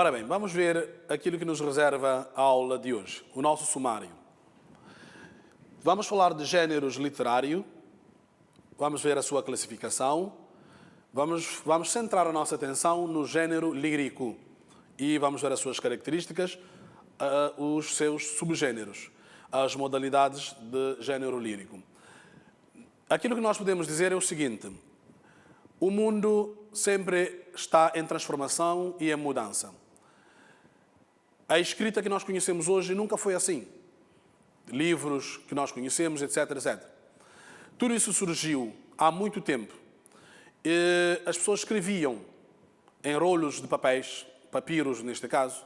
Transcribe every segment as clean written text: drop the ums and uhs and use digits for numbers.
Ora bem, vamos ver aquilo que nos reserva a aula de hoje, o nosso sumário. Vamos falar de géneros literário, vamos ver a sua classificação, vamos centrar a nossa atenção no género lírico e vamos ver as suas características, os seus subgêneros, as modalidades de género lírico. Aquilo que nós podemos dizer é o seguinte: o mundo sempre está em transformação e em mudança. A escrita que nós conhecemos hoje nunca foi assim. Livros que nós conhecemos, etc, etc. Tudo isso surgiu há muito tempo. E as pessoas escreviam em rolos de papéis, papiros neste caso,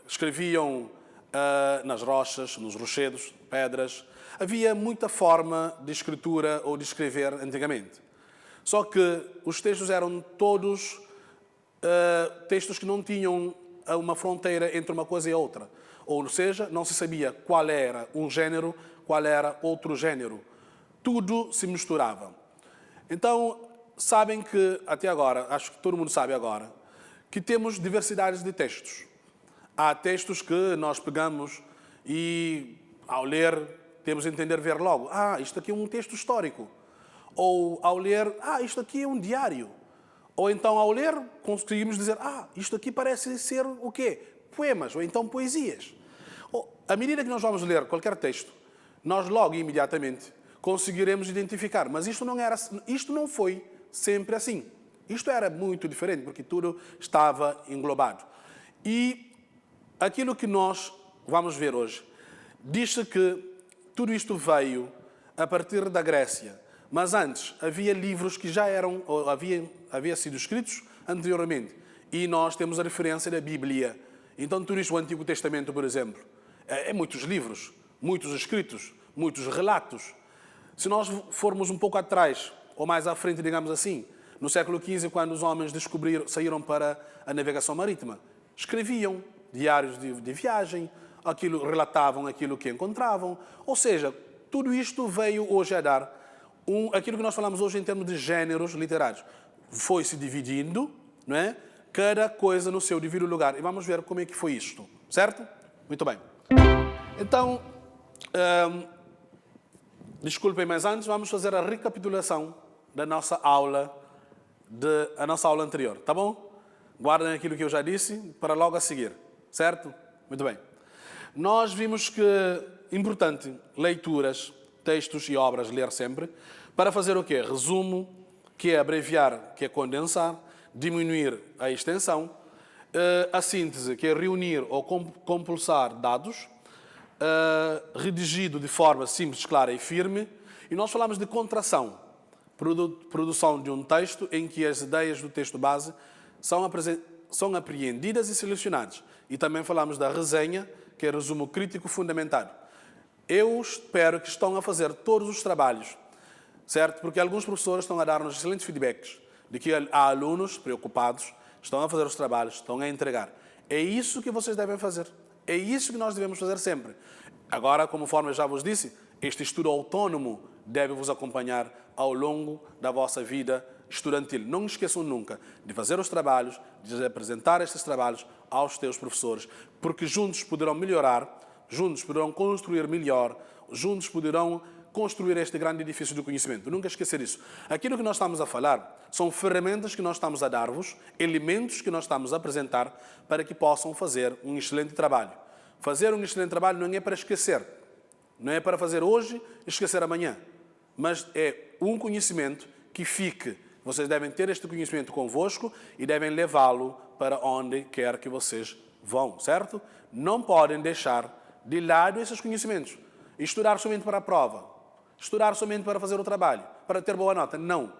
escreviam nas rochas, nos rochedos, pedras. Havia muita forma de escritura ou de escrever antigamente. Só que os textos eram todos textos que não tinham uma fronteira entre uma coisa e outra. Ou seja, não se sabia qual era um género, qual era outro género. Tudo se misturava. Então, sabem que, até agora, acho que todo mundo sabe agora, que temos diversidades de textos. Há textos que nós pegamos e, ao ler, temos a entender, ver logo. Isto aqui é um texto histórico. Ou, ao ler, isto aqui é um diário. Ou então, ao ler, conseguimos dizer, isto aqui parece ser o quê? Poemas, ou então poesias. À medida que nós vamos ler qualquer texto, nós logo, imediatamente, conseguiremos identificar. Mas isto não foi sempre assim. Isto era muito diferente, porque tudo estava englobado. E aquilo que nós vamos ver hoje, diz-se que tudo isto veio a partir da Grécia. Mas antes, havia livros que já eram, ou havia sido escritos anteriormente. E nós temos a referência da Bíblia. Então, tudo isto, o Antigo Testamento, por exemplo, é muitos livros, muitos escritos, muitos relatos. Se nós formos um pouco atrás, ou mais à frente, digamos assim, no século XV, quando os homens saíram para a navegação marítima, escreviam diários de viagem, relatavam aquilo que encontravam. Ou seja, tudo isto veio hoje a dar aquilo que nós falamos hoje em termos de géneros literários. Foi se dividindo, não é? Cada coisa no seu devido lugar. E vamos ver como é que foi isto, certo? Muito bem. Então, desculpem, mas antes vamos fazer a recapitulação da nossa aula, anterior, tá bom? Guardem aquilo que eu já disse para logo a seguir, certo? Muito bem. Nós vimos que é importante leituras, textos e obras, ler sempre, para fazer o quê? Resumo, que é abreviar, que é condensar, diminuir a extensão, a síntese, que é reunir ou compulsar dados, redigido de forma simples, clara e firme, e nós falamos de contração, produção de um texto em que as ideias do texto base são apreendidas e selecionadas. E também falamos da resenha, que é resumo crítico fundamentado. Eu espero que estão a fazer todos os trabalhos, certo? Porque alguns professores estão a dar-nos excelentes feedbacks de que há alunos preocupados, estão a fazer os trabalhos, estão a entregar. É isso que vocês devem fazer. É isso que nós devemos fazer sempre. Agora, conforme eu já vos disse, este estudo autônomo deve vos acompanhar ao longo da vossa vida estudantil. Não esqueçam nunca de fazer os trabalhos, de apresentar estes trabalhos aos teus professores, porque juntos poderão melhorar, juntos poderão construir melhor, juntos poderão construir este grande edifício do conhecimento. Nunca esquecer isso. Aquilo que nós estamos a falar são ferramentas que nós estamos a dar-vos, elementos que nós estamos a apresentar para que possam fazer um excelente trabalho. Fazer um excelente trabalho não é para esquecer, não é para fazer hoje e esquecer amanhã, mas é um conhecimento que fique. Vocês devem ter este conhecimento convosco e devem levá-lo para onde quer que vocês vão, certo? Não podem deixar de lado esses conhecimentos. Estudar somente para a prova. Estudar somente para fazer o trabalho, para ter boa nota. Não.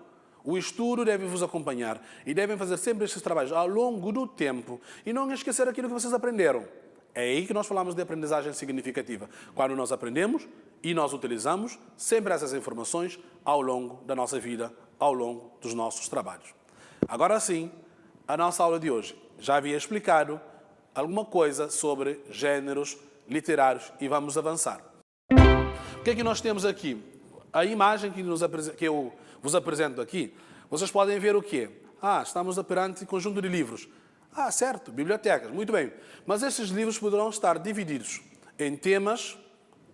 O estudo deve vos acompanhar e devem fazer sempre estes trabalhos ao longo do tempo e não esquecer aquilo que vocês aprenderam. É aí que nós falamos de aprendizagem significativa. Quando nós aprendemos e nós utilizamos sempre essas informações ao longo da nossa vida, ao longo dos nossos trabalhos. Agora sim, a nossa aula de hoje já havia explicado alguma coisa sobre géneros literários e vamos avançar. O que é que nós temos aqui? A imagem que eu vos apresento aqui, vocês podem ver o quê? Estamos perante um conjunto de livros. Ah, certo, bibliotecas, muito bem. Mas esses livros poderão estar divididos em temas,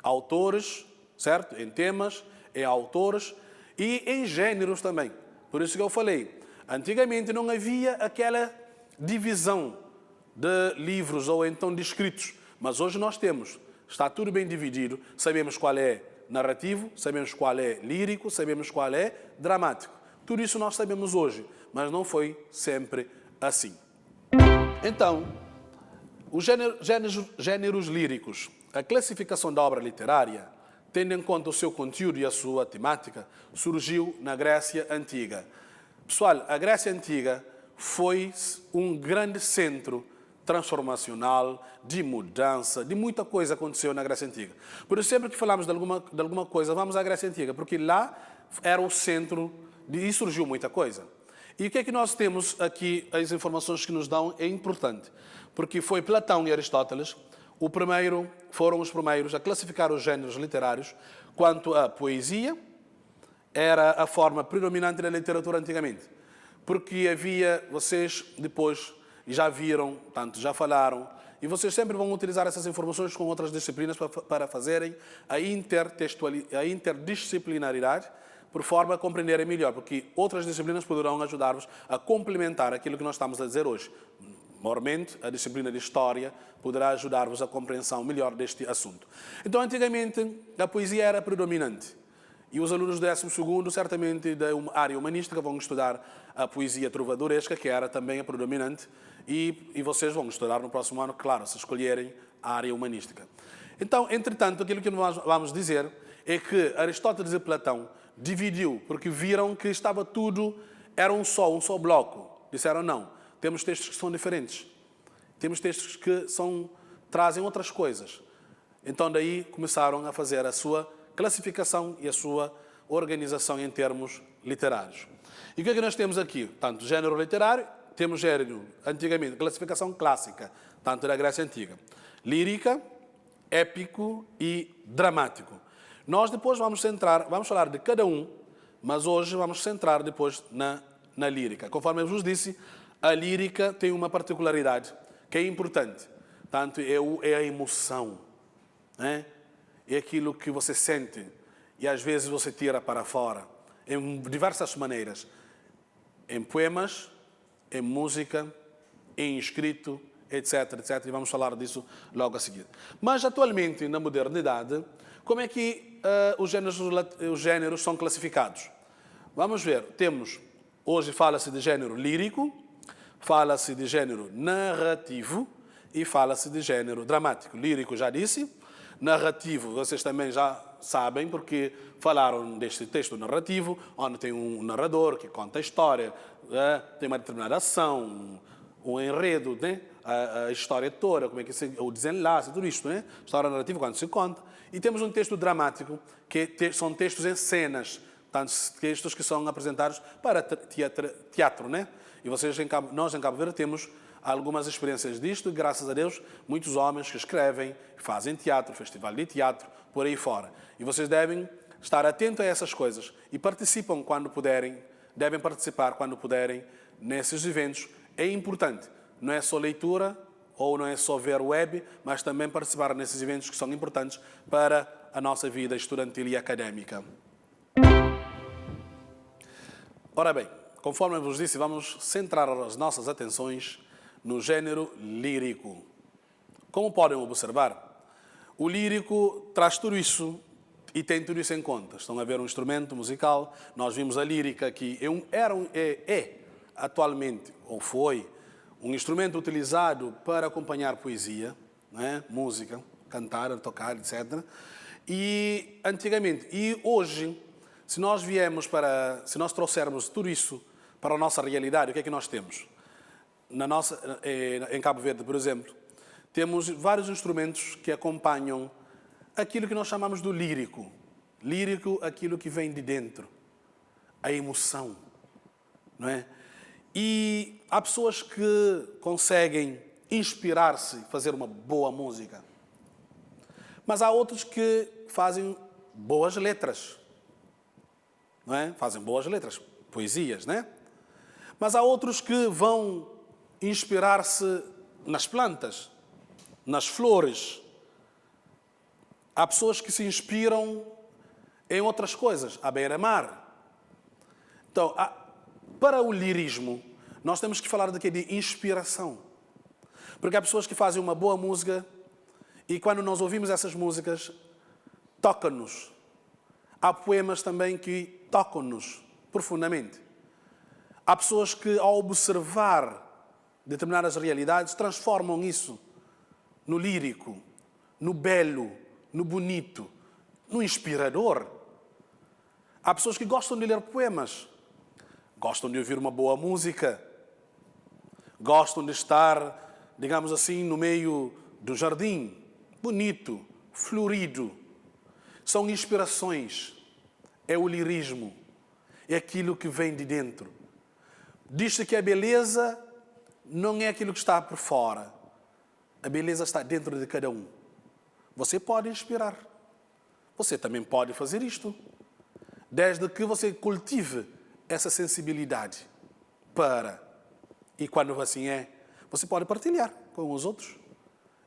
autores, certo? Em temas, em autores e em gêneros também. Por isso que eu falei, antigamente não havia aquela divisão de livros ou então de escritos, mas hoje nós temos. Está tudo bem dividido, sabemos qual é narrativo, sabemos qual é lírico, sabemos qual é dramático. Tudo isso nós sabemos hoje, mas não foi sempre assim. Então, os gêneros líricos, a classificação da obra literária, tendo em conta o seu conteúdo e a sua temática, surgiu na Grécia Antiga. Pessoal, a Grécia Antiga foi um grande centro transformacional, de mudança, de muita coisa aconteceu na Grécia Antiga. Por isso, sempre que falamos de alguma coisa, vamos à Grécia Antiga, porque lá era o centro e surgiu muita coisa. E o que é que nós temos aqui, as informações que nos dão é importante, porque foi Platão e Aristóteles foram os primeiros a classificar os géneros literários quanto à poesia, era a forma predominante da literatura antigamente. Porque vocês depois já viram, tanto já falaram, e vocês sempre vão utilizar essas informações com outras disciplinas para fazerem a interdisciplinaridade, por forma a compreenderem melhor, porque outras disciplinas poderão ajudar-vos a complementar aquilo que nós estamos a dizer hoje. Maiormente, a disciplina de História poderá ajudar-vos a compreensão melhor deste assunto. Então, antigamente, a poesia era predominante. E os alunos do 12º, certamente da área humanística, vão estudar a poesia trovadoresca, que era também a predominante, e vocês vão estudar no próximo ano, claro, se escolherem a área humanística. Então, entretanto, aquilo que nós vamos dizer é que Aristóteles e Platão dividiu, porque viram que estava tudo, era um só bloco. Disseram, não, temos textos que são diferentes. Temos textos que trazem outras coisas. Então, daí começaram a fazer a sua classificação e a sua organização em termos literários. E o que é que nós temos aqui? Tanto gênero literário, temos gênero, antigamente, classificação clássica, tanto da Grécia Antiga. Lírica, épico e dramático. Nós depois vamos falar de cada um, mas hoje vamos centrar depois na lírica. Conforme eu vos disse, a lírica tem uma particularidade que é importante. Tanto é a emoção, né? É aquilo que você sente e às vezes você tira para fora, em diversas maneiras. Em poemas, em música, em escrito, etc, etc. E vamos falar disso logo a seguir. Mas atualmente, na modernidade, como é que os gêneros são classificados? Vamos ver. Hoje fala-se de gênero lírico, fala-se de gênero narrativo e fala-se de gênero dramático. Lírico, já disse. Narrativo, vocês também já sabem, porque falaram deste texto narrativo, onde tem um narrador que conta a história, tem uma determinada ação, um enredo, né? A história toda, como é que o desenlace, tudo isto, né? História narrativa, quando se conta. E temos um texto dramático, que são textos em cenas, tantos textos que são apresentados para teatro, né? E nós em Cabo Verde temos algumas experiências disto, e graças a Deus, muitos homens que escrevem, fazem teatro, festival de teatro, por aí fora. E vocês devem estar atentos a essas coisas e participam quando puderem, devem participar quando puderem nesses eventos. É importante, não é só leitura ou não é só ver web, mas também participar nesses eventos que são importantes para a nossa vida estudantil e académica. Ora bem, conforme eu vos disse, vamos centrar as nossas atenções no gênero lírico. Como podem observar, o lírico traz tudo isso e tem tudo isso em conta. Estão a ver um instrumento musical, nós vimos a lírica que atualmente, ou foi, um instrumento utilizado para acompanhar poesia, né? Música, cantar, tocar, etc. E antigamente, e hoje, se nós trouxermos tudo isso para a nossa realidade, o que é que nós temos? Em Cabo Verde, por exemplo, temos vários instrumentos que acompanham aquilo que nós chamamos do lírico. Lírico, aquilo que vem de dentro, a emoção, não é? E há pessoas que conseguem inspirar-se, fazer uma boa música. Mas há outros que fazem boas letras, não é? Fazem boas letras, poesias, né? Mas há outros que vão inspirar-se nas plantas, nas flores. Há pessoas que se inspiram em outras coisas, à beira-mar. Então, para o lirismo, nós temos que falar de inspiração. Porque há pessoas que fazem uma boa música e quando nós ouvimos essas músicas, tocam-nos. Há poemas também que tocam-nos profundamente. Há pessoas que, ao observar determinadas realidades, transformam isso no lírico, no belo, no bonito, no inspirador. Há pessoas que gostam de ler poemas, gostam de ouvir uma boa música, gostam de estar, digamos assim, no meio do jardim, bonito, florido. São inspirações, é o lirismo, é aquilo que vem de dentro. Diz-se que a beleza não é aquilo que está por fora. A beleza está dentro de cada um. Você pode inspirar. Você também pode fazer isto. Desde que você cultive essa sensibilidade para. E quando assim é, você pode partilhar com os outros.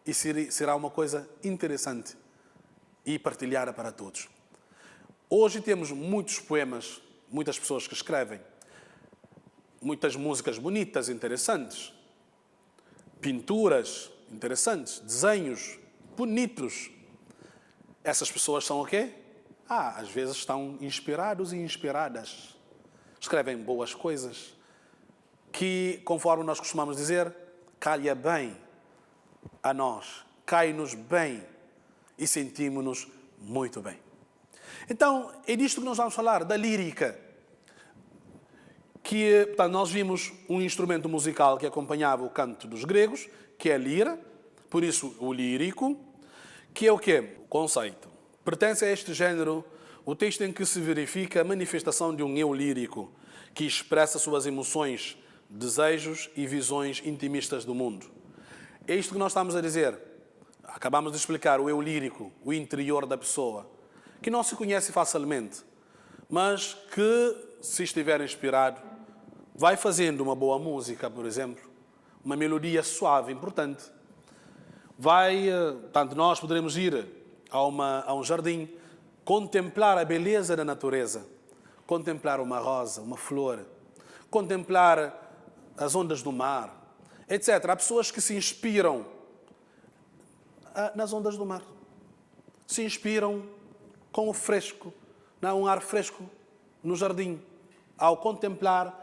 E será uma coisa interessante e partilhada para todos. Hoje temos muitos poemas, muitas pessoas que escrevem, muitas músicas bonitas, interessantes, pinturas interessantes, desenhos bonitos. Essas pessoas são o quê? Às vezes estão inspirados e inspiradas. Escrevem boas coisas que, conforme nós costumamos dizer, calha bem a nós, cai-nos bem e sentimos-nos muito bem. Então, é disto que nós vamos falar, da lírica. Que, portanto, nós vimos um instrumento musical que acompanhava o canto dos gregos, que é a lira, por isso o lírico, que é o quê? O conceito. Pertence a este género o texto em que se verifica a manifestação de um eu lírico, que expressa suas emoções, desejos e visões intimistas do mundo. É isto que nós estamos a dizer. Acabamos de explicar o eu lírico, o interior da pessoa, que não se conhece facilmente, mas que, se estiver inspirado, vai fazendo uma boa música, por exemplo, uma melodia suave, importante. Tanto nós poderemos ir a um jardim, contemplar a beleza da natureza, contemplar uma rosa, uma flor, contemplar as ondas do mar, etc. Há pessoas que se inspiram nas ondas do mar. Se inspiram com o fresco, um ar fresco no jardim, ao contemplar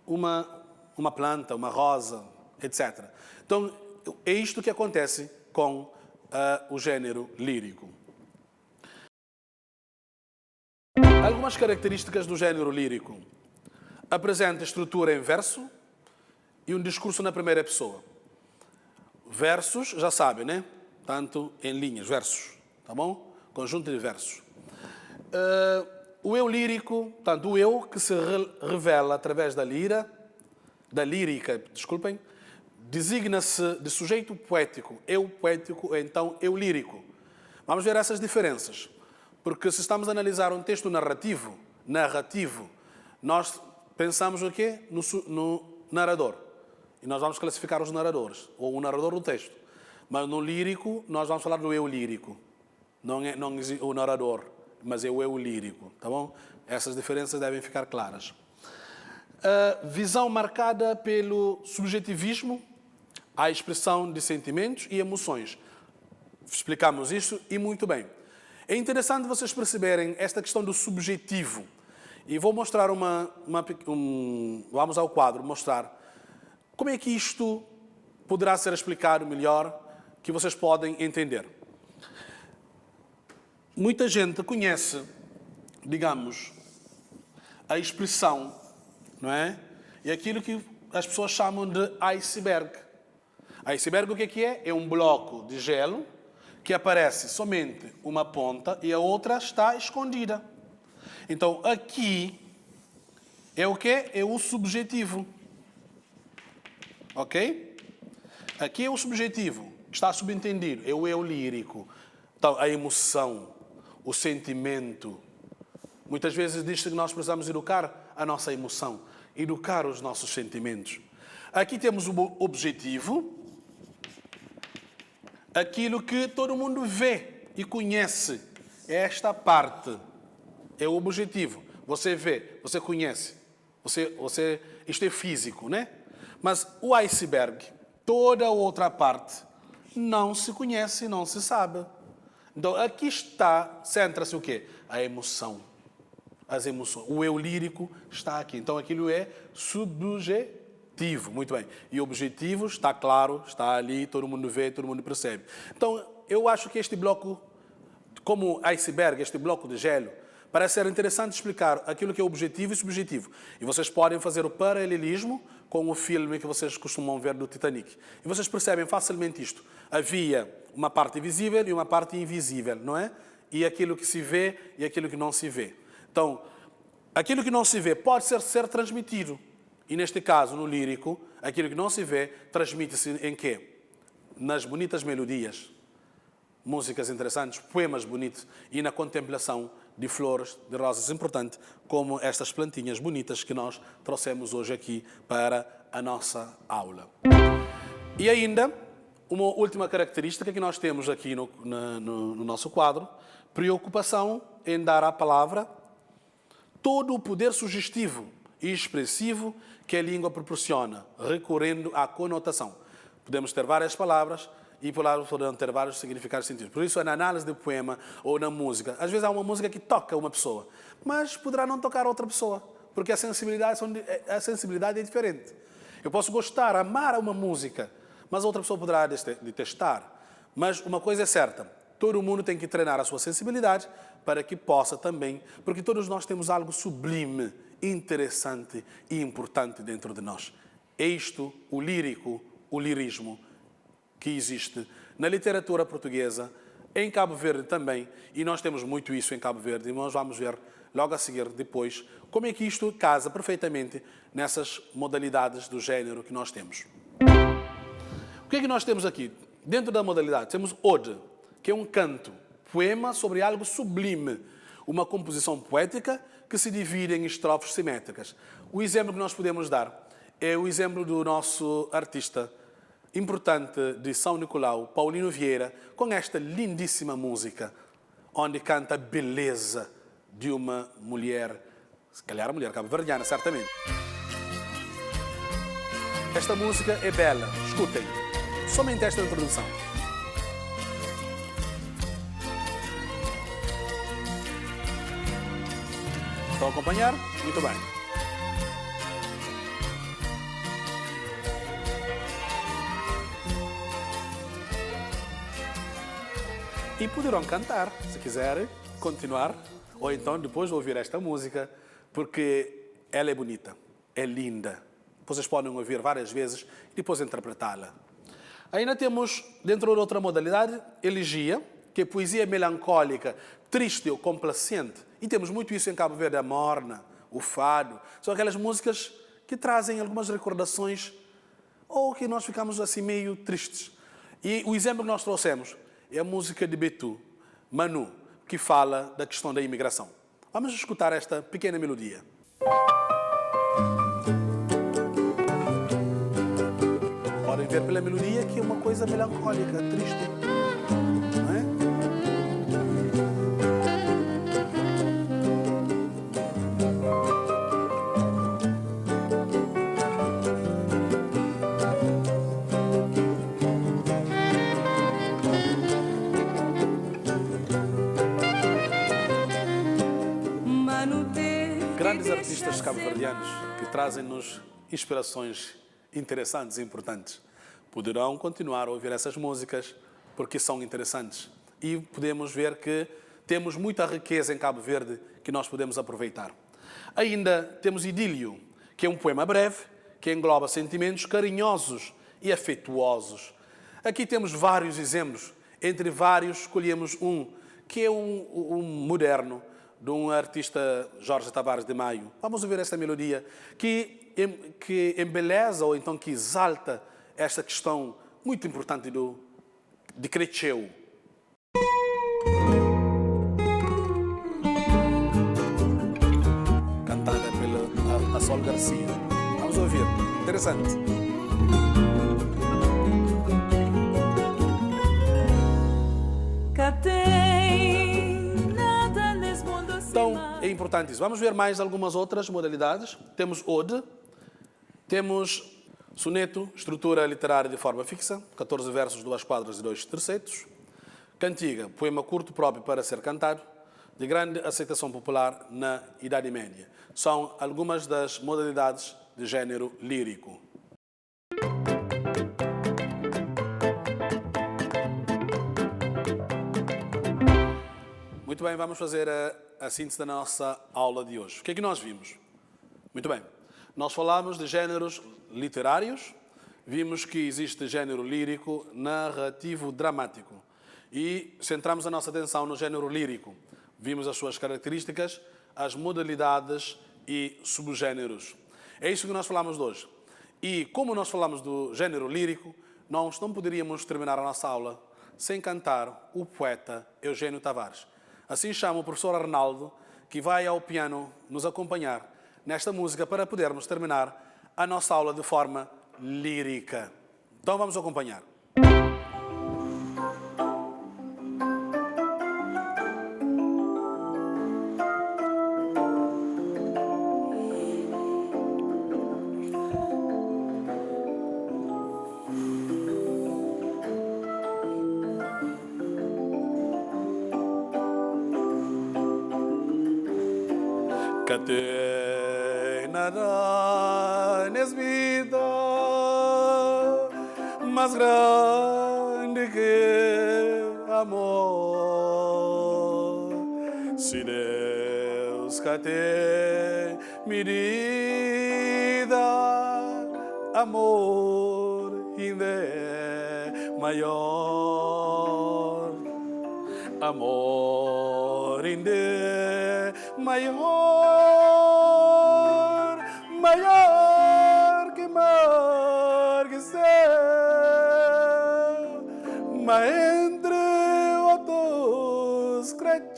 uma planta, uma rosa, etc. Então, é isto que acontece com o género lírico. Algumas características do género lírico. Apresenta estrutura em verso e um discurso na primeira pessoa. Versos, já sabem, né? Tanto em linhas, versos, tá bom? Conjunto de versos. O eu lírico, tanto o eu que se revela através da lírica, designa-se de sujeito poético. Eu poético, então eu lírico. Vamos ver essas diferenças. Porque se estamos a analisar um texto narrativo, nós pensamos o quê? No narrador. E nós vamos classificar os narradores, ou o narrador do texto. Mas no lírico, nós vamos falar do eu lírico. Não é o narrador, mas é o eu lírico, tá bom? Essas diferenças devem ficar claras. Visão marcada pelo subjetivismo, a expressão de sentimentos e emoções. Explicamos isso e muito bem. É interessante vocês perceberem esta questão do subjetivo. E vou mostrar vamos ao quadro mostrar como é que isto poderá ser explicado melhor, que vocês podem entender. Muita gente conhece, digamos, a expressão, não é? E aquilo que as pessoas chamam de iceberg. Iceberg o que é? É um bloco de gelo que aparece somente uma ponta e a outra está escondida. Então, aqui é o quê? É o subjetivo. Ok? Aqui é o subjetivo. Está subentendido. É o eu lírico. Então, a emoção, o sentimento. Muitas vezes diz-se que nós precisamos educar a nossa emoção, educar os nossos sentimentos. Aqui temos o objetivo, aquilo que todo mundo vê e conhece. Esta parte é o objetivo. Você vê, você conhece. Isto é físico, né? Mas o iceberg, toda a outra parte, não se conhece, não se sabe. Então, aqui centra-se o quê? A emoção. As emoções. O eu lírico está aqui. Então, aquilo é subjetivo. Muito bem. E o objetivo está claro, está ali, todo mundo vê, todo mundo percebe. Então, eu acho que este bloco, como iceberg, este bloco de gelo, parece ser interessante explicar aquilo que é objetivo e subjetivo. E vocês podem fazer o paralelismo com o filme que vocês costumam ver do Titanic. E vocês percebem facilmente isto. Havia uma parte visível e uma parte invisível, não é? E aquilo que se vê e aquilo que não se vê. Então, aquilo que não se vê pode ser transmitido. E neste caso, no lírico, aquilo que não se vê transmite-se em quê? Nas bonitas melodias, músicas interessantes, poemas bonitos e na contemplação de flores, de rosas, importante, como estas plantinhas bonitas que nós trouxemos hoje aqui para a nossa aula. E ainda, uma última característica que nós temos aqui no nosso quadro, preocupação em dar à palavra todo o poder sugestivo e expressivo que a língua proporciona, recorrendo à conotação. Podemos ter várias palavras e palavras poderão ter vários significados e sentidos. Por isso, na análise de poema ou na música, às vezes há uma música que toca uma pessoa, mas poderá não tocar outra pessoa, porque a sensibilidade é diferente. Eu posso gostar, amar uma música, mas outra pessoa poderá detestar. Mas uma coisa é certa, todo mundo tem que treinar a sua sensibilidade para que possa também, porque todos nós temos algo sublime, interessante e importante dentro de nós. É isto o lírico, o lirismo, que existe na literatura portuguesa, em Cabo Verde também, e nós temos muito isso em Cabo Verde, e nós vamos ver logo a seguir, depois, como é que isto casa perfeitamente nessas modalidades do género que nós temos. O que é que nós temos aqui? Dentro da modalidade, temos ode, que é um canto, poema sobre algo sublime, uma composição poética que se divide em estrofes simétricas. O exemplo que nós podemos dar é o exemplo do nosso artista importante de São Nicolau, Paulino Vieira, com esta lindíssima música, onde canta a beleza de uma mulher, se calhar a mulher cabo-verdiana, certamente. Esta música é bela, escutem, somente esta introdução. Estão a acompanhar? Muito bem. E poderão cantar, se quiserem, continuar, ou então depois ouvir esta música, porque ela é bonita, é linda. Vocês podem ouvir várias vezes e depois interpretá-la. Ainda temos, dentro de outra modalidade, elegia, que é poesia melancólica, triste ou complacente. E temos muito isso em Cabo Verde, a morna, o fado. São aquelas músicas que trazem algumas recordações ou que nós ficamos assim meio tristes. E o exemplo que nós trouxemos é a música de Betu, Manu, que fala da questão da imigração. Vamos escutar esta pequena melodia. Podem ver pela melodia que é uma coisa melancólica, triste, não é? Grandes artistas cabo-verdianos que trazem-nos inspirações interessantes e importantes poderão continuar a ouvir essas músicas porque são interessantes. E podemos ver que temos muita riqueza em Cabo Verde que nós podemos aproveitar. Ainda temos Idílio, que é um poema breve que engloba sentimentos carinhosos e afetuosos. Aqui temos vários exemplos. Entre vários, escolhemos um, que é um moderno, de um artista, Jorge Tavares de Maio. Vamos ouvir esta melodia que embeleza ou então que exalta esta questão muito importante de Creteu. Cantada pela Sol Garcia. Vamos ouvir. Interessante. Então, é importante isso. Vamos ver mais algumas outras modalidades. Temos ode, temos soneto, estrutura literária de forma fixa, 14 versos, 2 quadras e 2 tercetos. Cantiga, poema curto próprio para ser cantado, de grande aceitação popular na Idade Média. São algumas das modalidades de gênero lírico. Muito bem, vamos fazer a síntese da nossa aula de hoje. O que é que nós vimos? Muito bem, nós falamos de géneros literários, vimos que existe gênero lírico, narrativo, dramático. E centramos a nossa atenção no gênero lírico. Vimos as suas características, as modalidades e subgêneros. É isso que nós falamos de hoje. E como nós falamos do gênero lírico, nós não poderíamos terminar a nossa aula sem cantar o poeta Eugênio Tavares. Assim chamo o professor Arnaldo, que vai ao piano nos acompanhar nesta música para podermos terminar a nossa aula de forma lírica. Então vamos acompanhar. Nada nessa vida mais grande que amor. Se Deus tem medida, amor ainda é maior. Amor ainda é maior, maior que mar que céu, mas entre outros crescer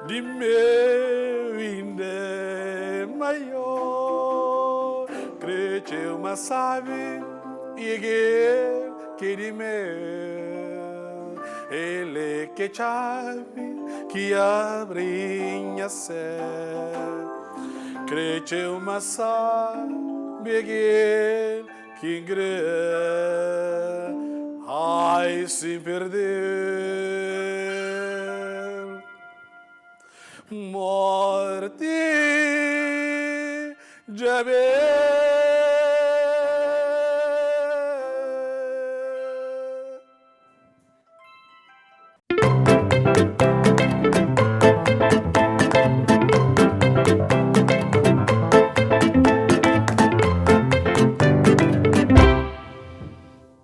de meu ainda é maior, cresceu mas sabe e que de meu ele que chave que abre a céu, cresceu mas sabe que ingre, ai se perder, morte já